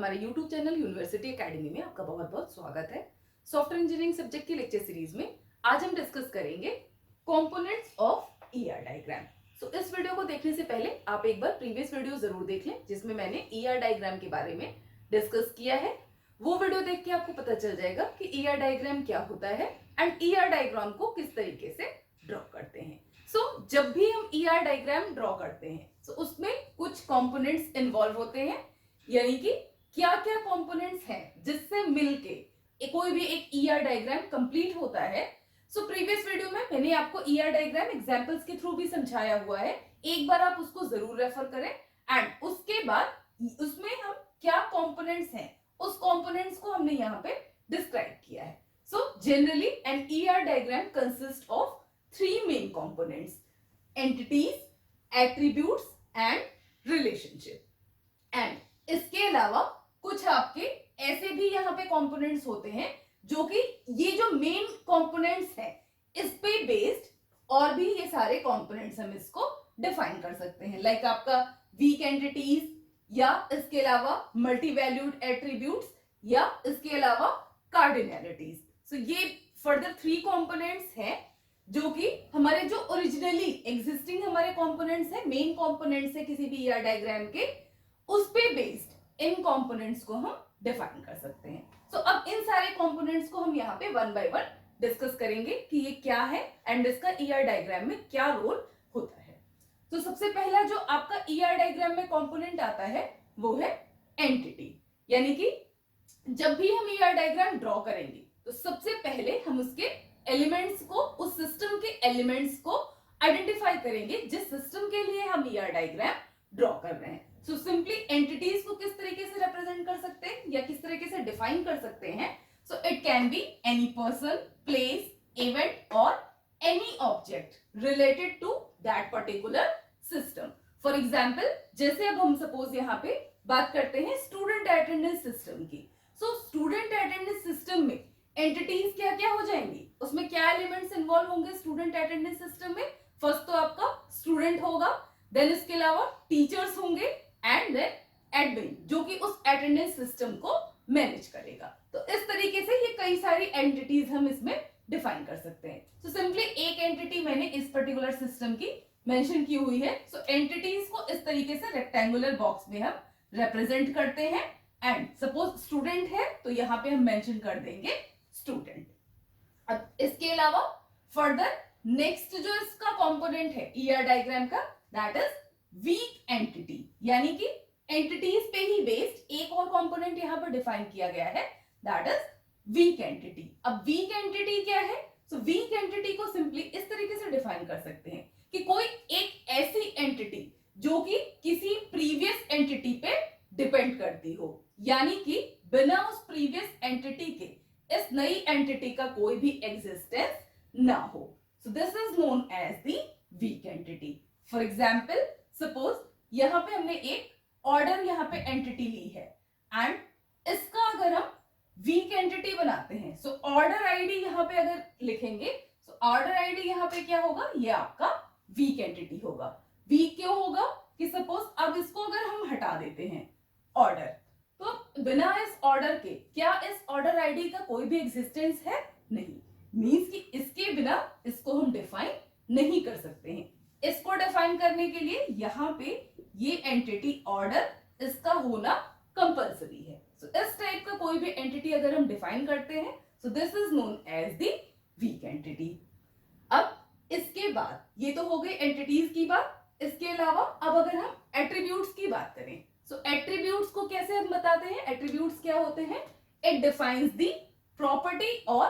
हमारे YouTube channel university academy में आपका बहुत बहुत स्वागत है। सॉफ्टवेयर इंजीनियरिंग सब्जेक्ट की लेक्चर सीरीज में आज हम डिस्कस करेंगे कंपोनेंट्स ऑफ ईआर डायग्राम। सो इस वीडियो को देखने से पहले आप एक बार प्रीवियस वीडियो जरूर देख लें जिसमें मैंने ईआर डायग्राम के बारे में डिस्कस किया है। वो वीडियो देख के आपको पता चल जाएगा कि ईआर डायग्राम क्या होता है एंड ईआर डायग्राम को किस तरीके से ड्रॉ करते हैं। जब भी हम ईआर डायग्राम ड्रॉ करते हैं उसमें कुछ कंपोनेंट्स इन्वॉल्व होते हैं, यानी कि क्या क्या कंपोनेंट्स हैं जिससे मिलके कोई भी एक ईआर डायग्राम कंप्लीट होता है। प्रीवियस वीडियो में मैंने आपको ईआर डायग्राम एग्जांपल्स के थ्रू भी समझाया हुआ है, एक बार आप उसको जरूर रेफर करें एंड उसके बाद उसमें हम क्या कंपोनेंट्स हैं उस कंपोनेंट्स को हमने यहाँ पे डिस्क्राइब किया है। Generally an ER diagram consist of three main components: entities, attributes and relationship. And इसके अलावा कुछ आपके ऐसे भी यहाँ पे कंपोनेंट्स होते हैं जो कि ये जो मेन कंपोनेंट्स हैं इस पे बेस्ड और भी ये सारे कंपोनेंट्स हम इसको डिफाइन कर सकते हैं, लाइक आपका वीक एंटिटीज या इसके अलावा मल्टी वैल्यूड एट्रीब्यूट्स या इसके अलावा कार्डिनैलिटीज। ये फर्दर थ्री कंपोनेंट्स हैं जो कि हमारे जो ओरिजिनली एग्जिस्टिंग हमारे कंपोनेंट्स है, मेन कंपोनेंट्स है किसी भी ईआर डायग्राम के, उस पे बेस्ड इन कंपोनेंट्स को हम डिफाइन कर सकते हैं। अब इन सारे कंपोनेंट्स को हम यहाँ पे वन बाय वन डिस्कस करेंगे कि ये क्या है एंड इसका ईआर डायग्राम में क्या रोल होता है। सबसे पहला जो आपका ईआर डायग्राम में कंपोनेंट आता है वो है एंटिटी, यानी कि जब भी हम ईआर डायग्राम ड्रॉ करेंगे तो सबसे पहले हम उसके एलिमेंट्स को, उस सिस्टम के एलिमेंट्स को आइडेंटिफाई करेंगे जिस सिस्टम के लिए हम ईआर डायग्राम ड्रॉ कर रहे हैं। सिंपली एंटिटीज को किस तरीके से रिप्रेजेंट कर सकते हैं या किस तरीके से डिफाइन कर सकते हैं। It can be any person, place, event और any object related to that particular system. For example, जैसे अब हम सपोज यहाँ पे बात करते हैं स्टूडेंट अटेंडेंस सिस्टम की। स्टूडेंट अटेंडेंस सिस्टम में एंटिटीज क्या क्या हो जाएंगी, उसमें क्या एलिमेंट्स इन्वॉल्व होंगे स्टूडेंट अटेंडेंस सिस्टम में। फर्स्ट तो आपका स्टूडेंट होगा, देन इसके अलावा टीचर्स होंगे एंड देन एडमिन जो कि उस अटेंडेंस सिस्टम को मैनेज करेगा। तो इस तरीके से ये कई सारी एंटिटीज हम इसमें डिफाइन कर सकते हैं। सिंपली एक एंटिटी मैंने इस पर्टिकुलर सिस्टम की मेंशन की हुई है। एंटिटीज को इस तरीके से रेक्टेंगुलर बॉक्स में हम रिप्रेजेंट करते हैं एंड सपोज स्टूडेंट है तो यहाँ पे हम मेंशन कर देंगे स्टूडेंट। अब इसके अलावा फर्दर नेक्स्ट जो इसका कंपोनेंट है ईआर डायग्राम का, दैट इज वीक एंटिटी, यानी कि एंटिटीज पे ही बेस्ड एक और कंपोनेंट यहां पर डिफाइन किया गया है, दैट इज वीक एंटिटी। अब वीक एंटिटी क्या है? वीक एंटिटी को सिंपली इस तरीके से डिफाइन कर सकते हैं कि कोई एक ऐसी एंटिटी जो कि किसी प्रीवियस एंटिटी पे डिपेंड करती हो, यानी कि बिना उस प्रीवियस एंटिटी के इस नई एंटिटी का कोई भी एग्जिस्टेंस ना हो। This is known as the weak entity. For example, suppose यहां पे हमने एक ऑर्डर यहां पे एंटिटी ली है एंड इसका अगर हम वीक एंटिटी बनाते हैं, ऑर्डर आईडी यहां पे अगर लिखेंगे, ऑर्डर आईडी यहां पे क्या होगा, ये आपका वीक एंटिटी होगा। वीक क्यों होगा कि सपोज अब इसको अगर हम हटा देते हैं ऑर्डर, तो बिना इस ऑर्डर के क्या इस ऑर्डर आईडी का कोई भी एग्जिस्टेंस है? नहीं, मींस कि इसके बिना इसको हम डिफाइन नहीं कर सकते हैं। इसको डिफाइन करने के लिए यहाँ पे ये एंटिटी ऑर्डर इसका होना कंपलसरी है। इस टाइप का कोई भी एंटिटी अगर हम डिफाइन करते हैं, this is known as the weak entity. अब इसके बाद ये तो हो गई एंटिटीज की बात। इसके अलावा अब अगर हम एट्रीब्यूट्स की बात करें, एट्रीब्यूट्स को कैसे हम बताते हैं? एट्रीब्यूट्स क्या होते हैं? इट डिफाइंस द प्रॉपर्टी और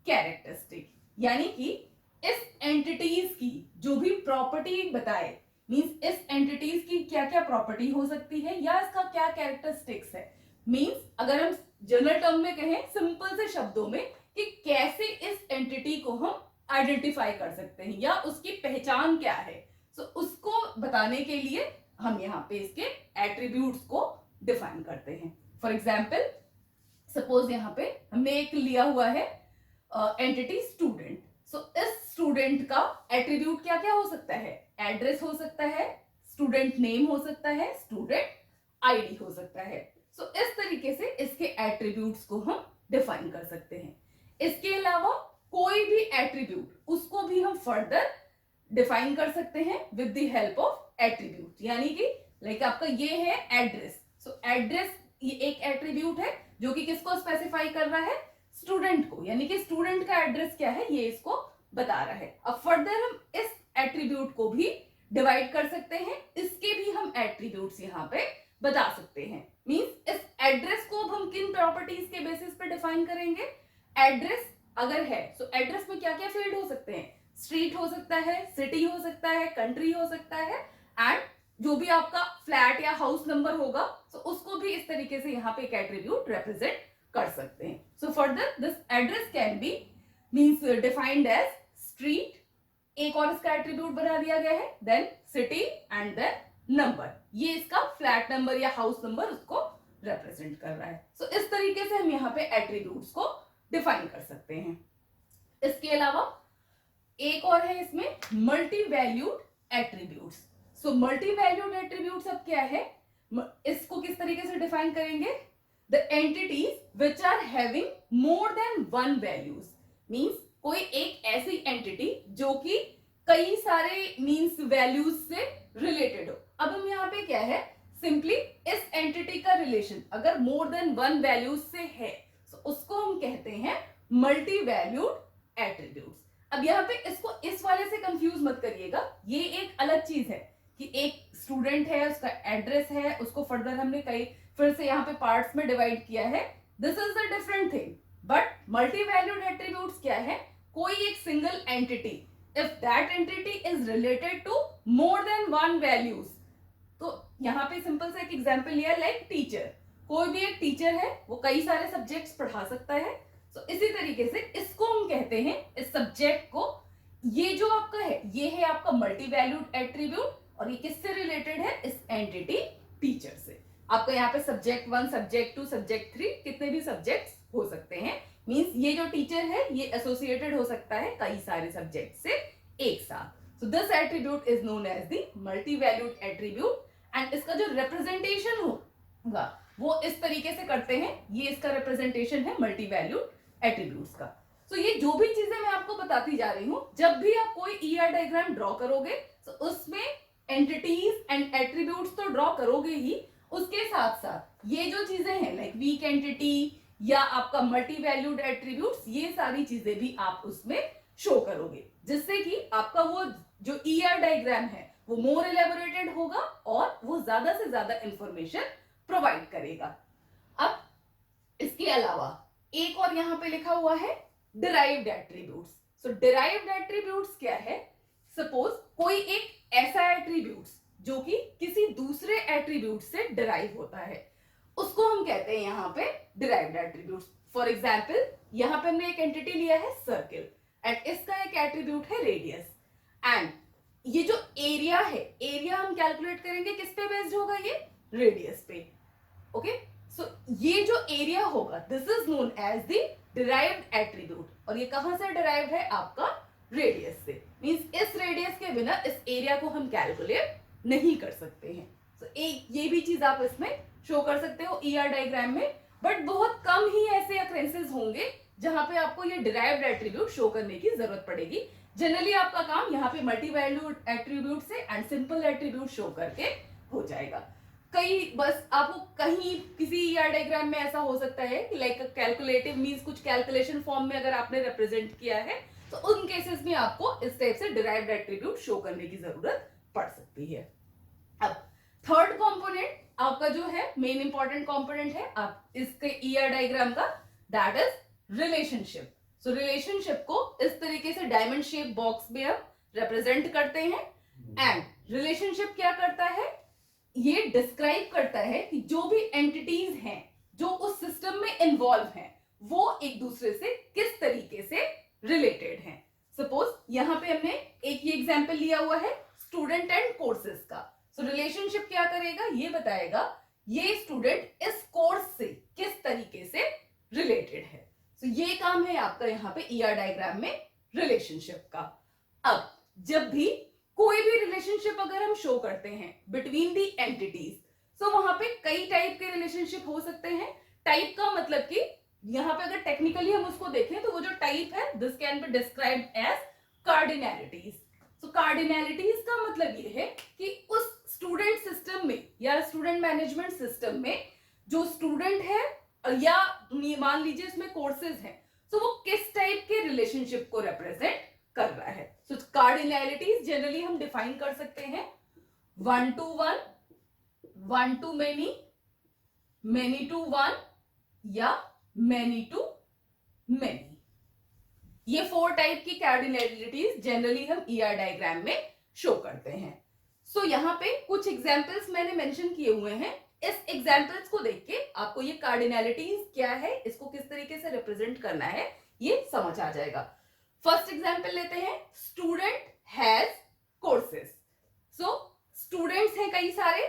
कैरेक्टरिस्टिक, यानी कि इस एंटिटीज की जो भी प्रॉपर्टी बताए, मींस इस एंटिटीज की क्या क्या प्रॉपर्टी हो सकती है या इसका क्या कैरेक्टरिस्टिक्स है। मींस अगर हम जनरल टर्म में कहें, सिंपल से शब्दों में, कि कैसे इस एंटिटी को हम आइडेंटिफाई कर सकते हैं या उसकी पहचान क्या है, उसको बताने के लिए हम यहाँ पे इसके एट्रीब्यूट्स को डिफाइन करते हैं। फॉर एग्जाम्पल, सपोज यहाँ पे हमने एक लिया हुआ है एंटिटी स्टूडेंट। इस स्टूडेंट का एट्रीब्यूट क्या क्या हो सकता है? एड्रेस हो सकता है, स्टूडेंट नेम हो सकता है, स्टूडेंट आईडी हो सकता है। सो इस तरीके से इसके एट्रीब्यूट्स को हम डिफाइन कर सकते हैं। इसके अलावा कोई भी एट्रीब्यूट उसको भी हम फर्दर डिफाइन कर सकते हैं with the help of attribute, यानी कि लाइक आपका ये है एड्रेस। सो एड्रेस ये एक एट्रीब्यूट है जो कि किसको स्पेसिफाई कर रहा है, स्टूडेंट को, यानी कि स्टूडेंट का एड्रेस क्या है ये इसको बता रहा है। अब फर्दर हम इस एट्रीब्यूट को भी डिवाइड कर सकते हैं, इसके भी हम एट्रीब्यूट्स यहाँ पे बता सकते हैं। मींस इस एड्रेस को अब हम किन प्रॉपर्टीज के बेसिस पे डिफाइन करेंगे, एड्रेस अगर है तो एड्रेस में क्या क्या फील्ड हो सकते हैं, स्ट्रीट हो सकता है, सिटी हो सकता है, कंट्री हो सकता है, एंड जो भी आपका फ्लैट या हाउस नंबर होगा तो उसको भी इस तरीके से यहाँ पे एक एट्रीब्यूट रिप्रेजेंट कर सकते हैं। So further this address can be means defined as street, एक और इसका एट्रीब्यूट बना दिया गया है, then city and then number, ये इसका फ्लैट नंबर या हाउस नंबर उसको रिप्रेजेंट कर रहा है। सो इस तरीके से हम यहाँ पे एट्रीब्यूट्स को डिफाइन कर सकते हैं। इसके अलावा एक और है इसमें multi valued attributes. So multi valued attributes अब क्या है, इसको किस तरीके से डिफाइन करेंगे, the entities which are having more than one values, means कोई एक ऐसी एंटिटी जो कि कई सारे मींस वैल्यूज से रिलेटेड हो। अब हम यहाँ पे क्या है, सिंपली इस एंटिटी का रिलेशन अगर मोर देन वन वैल्यूज से है तो उसको हम कहते हैं मल्टी वैल्यूड एट्रीब्यूट्स। अब यहाँ पे इसको इस वाले से कंफ्यूज मत करिएगा, ये एक अलग चीज है कि एक स्टूडेंट है, उसका एड्रेस है, उसको फर्दर हमने कई फिर से यहाँ पे पार्ट्स में डिवाइड किया है, this is the different thing. But multi valued attributes क्या है, कोई एक single entity, if that entity is related to more than one values. तो यहाँ पे सिंपल से एक एग्जांपल लिया, लाइक टीचर, कोई भी एक टीचर है वो कई सारे सब्जेक्ट्स पढ़ा सकता है। तो इसी तरीके से इसको हम कहते हैं, इस सब्जेक्ट को, ये जो आपका है ये है आपका मल्टी वैल्यूड एट्रीब्यूट, और ये किससे रिलेटेड है, इस एंटिटी टीचर से। आपका यहाँ पे सब्जेक्ट 1, सब्जेक्ट 2, सब्जेक्ट 3 कितने भी सब्जेक्ट्स हो सकते हैं, मींस ये जो टीचर है ये एसोसिएटेड हो सकता है कई सारे सब्जेक्ट से एक साथ। So this attribute is known as the multi valued attribute, and इसका जो रिप्रेजेंटेशन होगा वो इस तरीके से करते हैं, ये इसका रिप्रेजेंटेशन है मल्टी वैल्यूड एट्रीब्यूट्स का। सो ये जो भी चीजें मैं आपको बताती जा रही हूं, जब भी आप कोई ईआर डायग्राम ड्रॉ करोगे तो उसमें एंटिटीज एंड एट्रीब्यूट्स तो ड्रॉ करोगे ही, उसके साथ साथ ये जो चीजें हैं लाइक वीक एंटिटी या आपका मल्टी वैल्यूड एट्रीब्यूट्स, ये सारी चीजें भी आप उसमें शो करोगे, जिससे कि आपका वो जो ईआर डायग्राम है वो मोर एलेबोरेटेड होगा और वो ज्यादा से ज्यादा इंफॉर्मेशन प्रोवाइड करेगा। अब इसके अलावा एक और यहाँ पे लिखा हुआ है डिराइव्ड एट्रीब्यूट्स। सो डिराइव्ड एट्रीब्यूट्स क्या है, सपोज कोई एक ऐसा एट्रीब्यूट्स जो कि किसी दूसरे एट्रीब्यूट से डिराइव होता है, उसको हम कहते हैं यहाँ पे डिराइव्ड एट्रीब्यूट्स। फॉर एग्जाम्पल यहाँ पे हमने एक एंटिटी लिया है सर्किल, एंड इसका एक एट्रीब्यूट है रेडियस, एंड ये जो एरिया है, एरिया हम कैलकुलेट करेंगे किस पे बेस्ड होगा, ये रेडियस पे। ओके, सो ये जो एरिया होगा this is known as the derived attribute, और ये कहां से डिराइव्ड है, आपका रेडियस से। मींस इस रेडियस के बिना इस एरिया को हम कैलकुलेट नहीं कर सकते हैं। तो ये भी चीज आप इसमें शो कर सकते हो ईआर डायग्राम में, बट बहुत कम ही ऐसे अक्रेंसेस होंगे जहां पे आपको ये डिराइव्ड एट्रीब्यूट शो करने की जरूरत पड़ेगी। जनरली आपका काम यहाँ पे मल्टी वैल्यूड एट्रीब्यूट से एंड सिंपल एट्रीब्यूट शो करके हो जाएगा। कई बस आपको कहीं किसी ईआर डायग्राम में ऐसा हो सकता है कि लाइक कैलकुलेटिव मींस कुछ कैलकुलेशन फॉर्म में अगर आपने रिप्रेजेंट किया है तो उन केसेस में आपको इस टाइप से डिराइव्ड एट्रीब्यूट शो करने की जरूरत पड़ सकती है। अब थर्ड कंपोनेंट आपका जो है मेन इंपॉर्टेंट कंपोनेंट है आप इसके ईआर डायग्राम का, that is relationship. So relationship को इस तरीके से डायमंड शेप बॉक्स में हम रिप्रेजेंट करते हैं, एंड रिलेशनशिप क्या करता है, ये डिस्क्राइब करता है कि जो भी एंटिटीज हैं जो उस सिस्टम में इन्वॉल्व हैं वो एक दूसरे से किस तरीके से रिलेटेड हैं। सपोज यहाँ पे हमने एक ये एग्जांपल लिया हुआ है स्टूडेंट एंड कोर्सेज का। सो रिलेशनशिप क्या करेगा, ये बताएगा ये स्टूडेंट इस कोर्स से किस तरीके से रिलेटेड है। सो ये काम है आपका यहाँ पे ईआर डायग्राम में रिलेशनशिप का। अब जब भी कोई भी रिलेशनशिप अगर हम शो करते हैं बिटवीन दी एंटिटीज, सो वहां पे कई टाइप के रिलेशनशिप हो सकते हैं। टाइप का मतलब कि यहाँ पे अगर टेक्निकली हम उसको देखें तो वो जो टाइप है this can be described as cardinalities. So cardinalities का मतलब ये है कि उस स्टूडेंट सिस्टम में या स्टूडेंट मैनेजमेंट सिस्टम में जो स्टूडेंट है या मान लीजिए इसमें कोर्सेज हैं, तो वो किस टाइप के रिलेशनशिप को रिप्रेजेंट कर रहा है। सो कार्डिनैलिटीज जनरली हम डिफाइन कर सकते हैं 1 to 1, 1 to many, many to 1 या many to many। ये 4 टाइप की कार्डिनैलिटीज जनरली हम ईआर डायग्राम में शो करते हैं। सो यहाँ पे कुछ एग्जांपल्स मैंने मेंशन किए हुए हैं। इस एग्जांपल्स को देख के आपको ये कार्डिनैलिटीज क्या है, इसको किस तरीके से रिप्रेजेंट करना है, ये समझ आ जाएगा। फर्स्ट एग्जांपल लेते हैं, student has courses. So students हैं कई सारे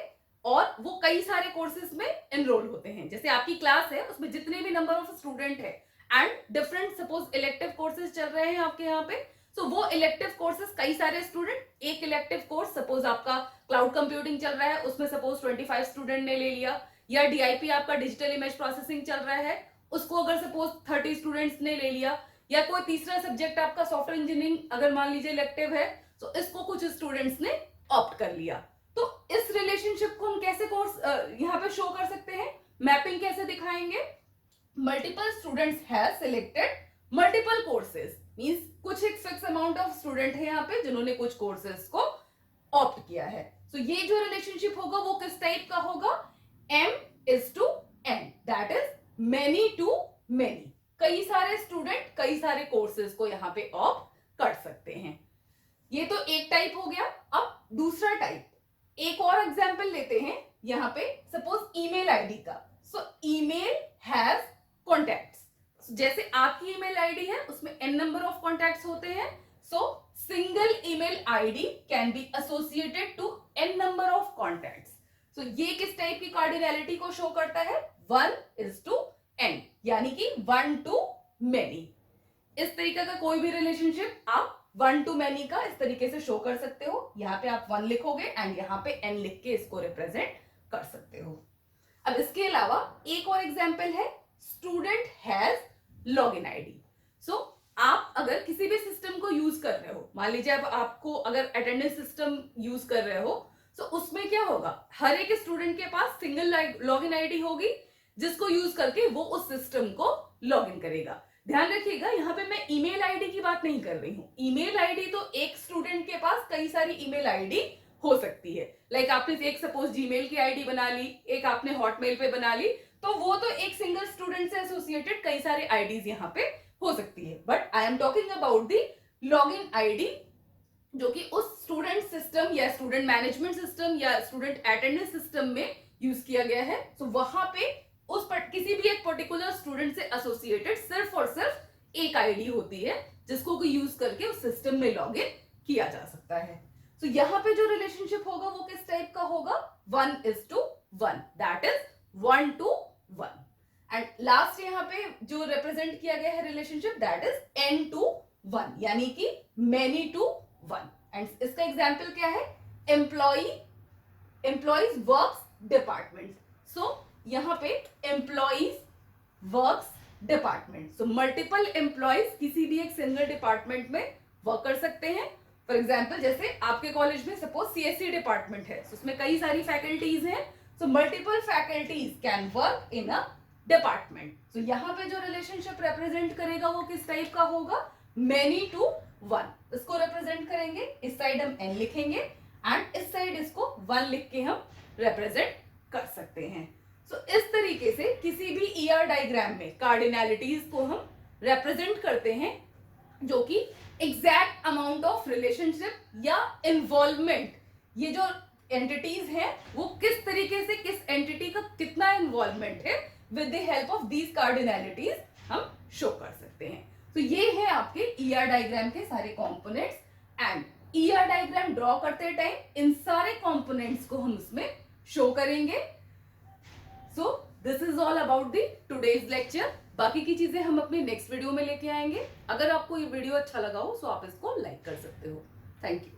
और वो कई सारे कोर्सेज में एनरोल होते हैं। जैसे आपकी क्लास है उसमें जितने भी नंबर ऑफ स्टूडेंट है and different suppose elective courses चल रहे हैं आपके यहाँ पे, तो वो इलेक्टिव कोर्सेज कई सारे स्टूडेंट, एक इलेक्टिव कोर्स सपोज आपका क्लाउड कंप्यूटिंग चल रहा है उसमें सपोज 25 स्टूडेंट ने ले लिया, या डीआईपी आपका डिजिटल इमेज प्रोसेसिंग चल रहा है उसको अगर सपोज 30 स्टूडेंट्स ने ले लिया, या कोई तीसरा सब्जेक्ट आपका सॉफ्टवेयर इंजीनियरिंग अगर मान लीजिए इलेक्टिव है तो इसको कुछ स्टूडेंट्स ने ऑप्ट कर लिया। तो इस रिलेशनशिप को हम कैसे कोर्स यहाँ पे शो कर सकते हैं, मैपिंग कैसे दिखाएंगे, multiple students have selected multiple courses, means कुछ एक फिक्स अमाउंट ऑफ स्टूडेंट है यहाँ पे जिन्होंने कुछ कोर्सेज को ऑप्ट किया है। तो ये जो रिलेशनशिप होगा वो किस टाइप का होगा, M/N, that is many to many. कई सारे स्टूडेंट कई सारे कोर्सेज को यहाँ पे ऑप्ट कर सकते हैं। ये तो एक टाइप हो गया। अब दूसरा टाइप, एक और एग्जांपल लेते हैं यहाँ पे सपोज ईमेल आईडी का। सो ईमेल हैज कॉन्टैक्ट्स। जैसे आपकी ईमेल आईडी है उसमें n नंबर ऑफ कॉन्टैक्ट्स होते हैं, so single email ID can be associated to n number of contacts. So ये किस टाइप की कार्डिनैलिटी को शो करता है, 1:n, यानी कि 1 to many। इस तरीके का कोई भी रिलेशनशिप आप 1 to many का इस तरीके से शो कर सकते हो। यहाँ पे आप 1 लिखोगे एंड यहाँ पे n लिख के इसको रिप्रेजेंट कर सकते हो। अब इसके अलावा एक और एग्जांपल है, स्टूडेंट हैज लॉगिन आईडी। सो आप अगर किसी भी सिस्टम को यूज कर रहे हो, मान लीजिए अब आपको अगर अटेंडेंस सिस्टम यूज कर रहे हो, तो उसमें क्या होगा, हर एक स्टूडेंट के पास सिंगल लॉगिन आईडी होगी जिसको यूज करके वो उस सिस्टम को लॉगिन करेगा। ध्यान रखिएगा यहाँ पे मैं ईमेल आईडी की बात नहीं कर रही हूँ। ईमेल आईडी तो एक स्टूडेंट के पास कई सारी ईमेल आईडी हो सकती है, लाइक आपने एक सपोज जीमेल की आईडी बना ली, एक आपने हॉटमेल पे बना ली, तो वो तो एक सिंगल स्टूडेंट से एसोसिएटेड कई सारे आईडीज यहाँ पे हो सकती है। But I am talking about the login ID जो कि उस स्टूडेंट सिस्टम या स्टूडेंट मैनेजमेंट सिस्टम या स्टूडेंट अटेंडेंस सिस्टम में यूज किया गया है। तो वहां पे उस पर किसी भी एक पर्टिकुलर स्टूडेंट से एसोसिएटेड सिर्फ और सिर्फ एक आईडी होती है जिसको यूज करके उस सिस्टम में लॉगिन किया जा सकता है। तो यहाँ पे जो रिलेशनशिप होगा वो किस टाइप का होगा, 1:1, that is 1 to 1। And last यहाँ पे जो रिप्रेजेंट किया गया है relationship that is n to 1, यानी कि many to 1। एंड इसका एग्जांपल क्या है, एम्प्लॉइज वर्क्स डिपार्टमेंट। सो यहाँ पे employees works department, so multiple employees किसी भी एक सिंगल डिपार्टमेंट में वर्क कर सकते हैं। फॉर एग्जाम्पल जैसे आपके कॉलेज में सपोज CSE डिपार्टमेंट है, so उसमें कई सारी फैकल्टीज हैं, so multiple faculties can work in a department. So यहाँ पे जो रिलेशनशिप रिप्रेजेंट करेगा वो किस टाइप का होगा, many to 1। इसको रिप्रेजेंट करेंगे, इस साइड हम n लिखेंगे एंड इस साइड इसको 1 लिख के हम रिप्रेजेंट कर सकते हैं। सो इस तरीके से किसी भी ईआर डायग्राम में कार्डिनैलिटीज को हम रिप्रेजेंट करते हैं जो कि एग्जैक्ट अमाउंट ऑफ रिलेशनशिप या इन्वॉल्वमेंट, ये जो एंटिटीज हैं वो किस तरीके से किस एंटिटी का कितना इन्वॉल्वमेंट है with the help of these cardinalities हम शो कर सकते हैं। तो ये है आपके ईआर डायग्राम के सारे components. And ER diagram draw करते टाइम इन सारे कंपोनेंट्स को हम इसमें शो करेंगे। So this is all about the today's lecture. बाकी की चीजें हम अपने नेक्स्ट वीडियो में लेके आएंगे। अगर आपको ये वीडियो अच्छा लगा हो तो आप इसको लाइक कर सकते हो। Thank you.